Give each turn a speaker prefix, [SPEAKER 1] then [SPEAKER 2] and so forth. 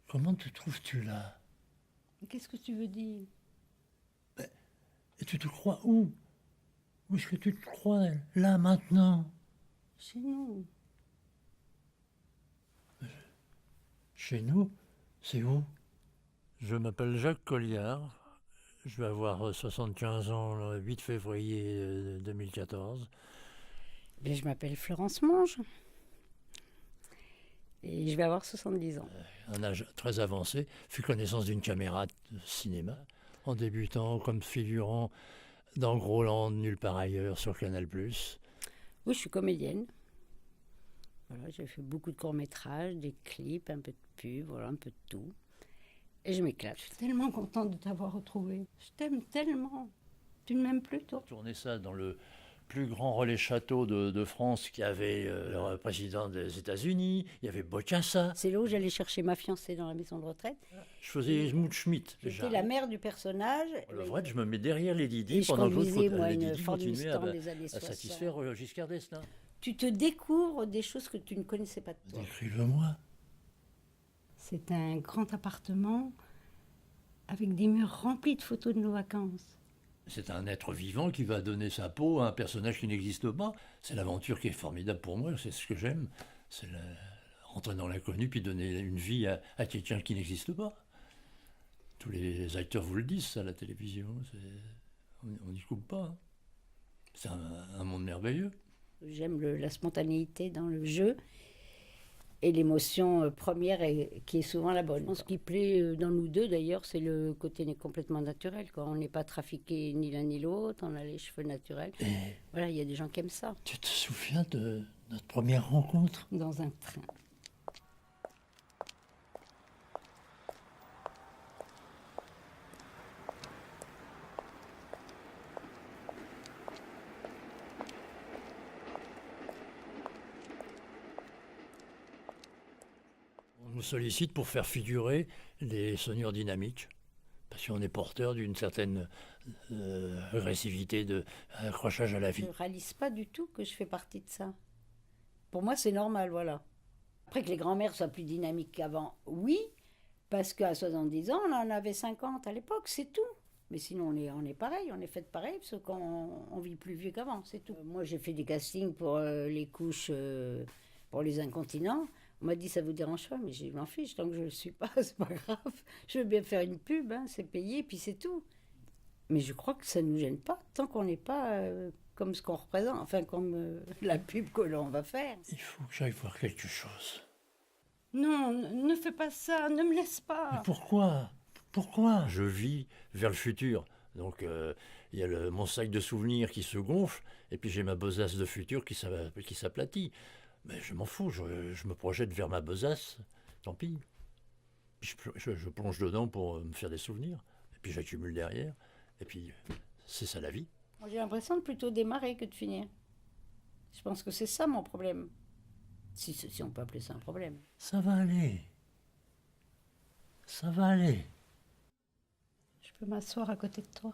[SPEAKER 1] Comment te trouves-tu là?
[SPEAKER 2] Qu'est-ce que tu veux dire?
[SPEAKER 1] Et tu te crois où? Où est-ce que tu te crois là, maintenant?
[SPEAKER 2] Chez nous.
[SPEAKER 1] Chez nous? C'est où? Je m'appelle Jacques Colliard. Je vais avoir 75 ans le 8 février 2014.
[SPEAKER 2] Bien, je m'appelle Florence Monge. Et je vais avoir 70 ans.
[SPEAKER 1] Un âge très avancé, fut connaissance d'une caméra de cinéma, en débutant comme figurant dans Groland, nulle part ailleurs, sur Canal+.
[SPEAKER 2] Oui, je suis comédienne. Voilà, j'ai fait beaucoup de courts-métrages, des clips, un peu de pub, voilà, un peu de tout. Et je m'éclate. Je suis tellement contente de t'avoir retrouvée. Je t'aime tellement. Tu ne m'aimes plus, toi?
[SPEAKER 1] Tourné ça dans le plus grand relais château de France qui avait le président des États-Unis, il y avait Bocassa.
[SPEAKER 2] C'est là où j'allais chercher ma fiancée dans la maison de retraite.
[SPEAKER 1] Je faisais Helmut Schmidt déjà.
[SPEAKER 2] J'étais la mère du personnage.
[SPEAKER 1] Le vrai, je me mets derrière Lady Di
[SPEAKER 2] Et je
[SPEAKER 1] pendant que
[SPEAKER 2] conduisais,
[SPEAKER 1] l'autre
[SPEAKER 2] moi,
[SPEAKER 1] Lady
[SPEAKER 2] une
[SPEAKER 1] Di
[SPEAKER 2] Ford
[SPEAKER 1] continuait
[SPEAKER 2] Mustang des années
[SPEAKER 1] à
[SPEAKER 2] 60.
[SPEAKER 1] satisfaire Giscard d'Estaing.
[SPEAKER 2] Tu te découvres des choses que tu ne connaissais pas de toi.
[SPEAKER 1] Décrive-moi.
[SPEAKER 2] C'est un grand appartement avec des murs remplis de photos de nos vacances.
[SPEAKER 1] C'est un être vivant qui va donner sa peau à un personnage qui n'existe pas. C'est l'aventure qui est formidable pour moi, c'est ce que j'aime. C'est rentrer dans l'inconnu puis donner une vie à quelqu'un qui n'existe pas. Tous les acteurs vous le disent, ça, à la télévision. On n'y coupe pas. Hein. C'est un monde merveilleux.
[SPEAKER 2] J'aime la spontanéité dans le jeu et l'émotion première qui est souvent la bonne. Ce qui plaît dans nous deux d'ailleurs, c'est le côté complètement naturel. Quoi. On n'est pas trafiqué ni l'un ni l'autre, on a les cheveux naturels.
[SPEAKER 1] Et
[SPEAKER 2] voilà, il y a des gens qui aiment ça.
[SPEAKER 1] tu te souviens de notre première rencontre?
[SPEAKER 2] Dans un train.
[SPEAKER 1] On nous sollicite pour faire figurer les sonneurs dynamiques, parce qu'on est porteur d'une certaine agressivité, accrochage à la
[SPEAKER 2] Je
[SPEAKER 1] vie.
[SPEAKER 2] ne réalise pas du tout que je fais partie de ça. Pour moi, c'est normal, voilà. Après que les grands-mères soient plus dynamiques qu'avant, oui, parce qu'à 70 ans, on en avait 50 à l'époque, c'est tout. Mais sinon, on est pareil, on est fait pareil, parce qu'on vit plus vieux qu'avant, c'est tout. Moi, j'ai fait des castings pour les couches, pour les incontinents. On m'a dit, ça vous dérange pas? Mais je m'en fiche, tant que je ne le suis pas, c'est pas grave. Je veux bien faire une pub, hein, c'est payé, puis c'est tout. Mais je crois que ça ne nous gêne pas, tant qu'on n'est pas comme ce qu'on représente, enfin comme la pub que l'on va faire.
[SPEAKER 1] Il faut que j'aille voir quelque chose.
[SPEAKER 2] Non, ne fais pas ça, ne me laisse pas.
[SPEAKER 1] Mais pourquoi? Pourquoi? Je vis vers le futur. Donc il y a mon sac de souvenirs qui se gonfle, et puis j'ai ma besace de futur qui s'aplatit. Mais je m'en fous, je me projette vers ma besace, tant pis. Puis je plonge dedans pour me faire des souvenirs, et puis j'accumule derrière, et puis c'est ça la vie.
[SPEAKER 2] Moi, j'ai l'impression de plutôt démarrer que de finir. Je pense que c'est ça mon problème. Si on peut appeler ça un problème.
[SPEAKER 1] Ça va aller. Ça va aller.
[SPEAKER 2] Je peux m'asseoir à côté de toi.